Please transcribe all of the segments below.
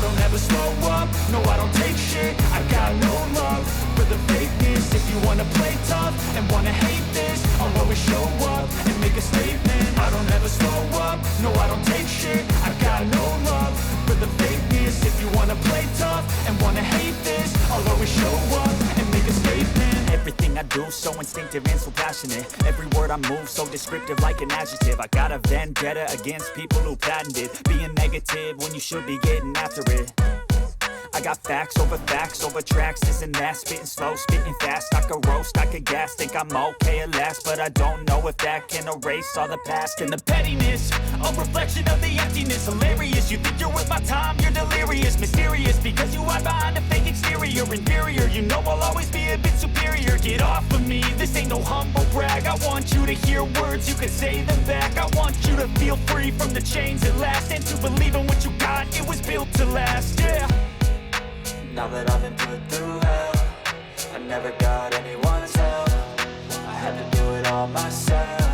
don't ever slow up, no I don't take shit. I got no love for the fakeness. If you wanna play tough and wanna hate this, I'll always show up and make a statement. I don't ever slow up, no I don't take shit. I got no love for the fakeness. If you wanna play tough and wanna hate this, I'll always show up and make a statement. Everything I do so instinctive and so passionate. Every word I move so descriptive like an adjective. I got a vendetta against people who patented being negative when you should be getting after it. I got facts over tracks, this and that. Spitting slow, spitting fast. I could roast, I could gas. Think I'm okay at last, but I don't know if that can erase all the past. And the pettiness, a reflection of the emptiness. Hilarious, you think you're worth my time, you're delirious. Mysterious, because you hide behind a fake exterior. Inferior, you know I'll always be a bit superior. Get off of me, this ain't no humble brag. I want you to hear words, you can say them back. I want you to feel free from the chains at last, and to believe in what you got, it was built to last, yeah. Now that I've been put through hell, I never got anyone's help. I had to do it all myself.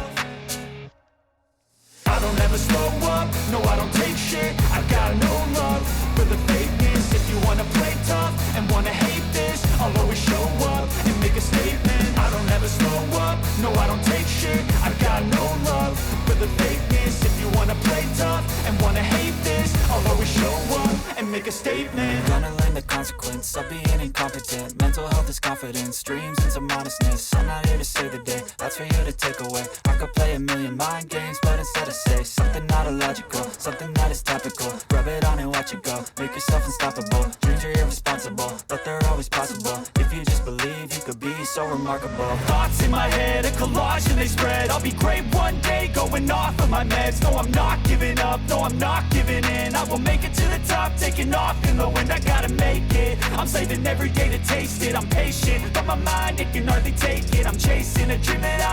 I don't ever slow up, no I don't take shit. I got no love for the fakeness. If you wanna play tough and wanna hate this, I'll always show up and make a statement. I don't ever slow up, no I don't take shit. I got no love for the fakeness. If you wanna play tough and wanna hate this, I'll always show up and make a statement. Gonna learn the consequence of being incompetent. Mental health is confidence, dreams and some honestness. I'm not here to save the day, that's for you to take away. I could play a million mind games, but instead I say something not illogical, something that is topical. Rub it on and watch it go, make yourself unstoppable. Dreams are irresponsible, but they're always possible. If you just believe, you could be so remarkable. Thoughts in my head, a collage and they spread. I'll be great one day, going off of my meds. No, I'm not giving up, no, I'm not giving in. I will make it to the top, taking off in the wind. I gotta make it, I'm saving every day to taste it. I'm patient, but my mind, it can hardly take it. I'm chasing a dream that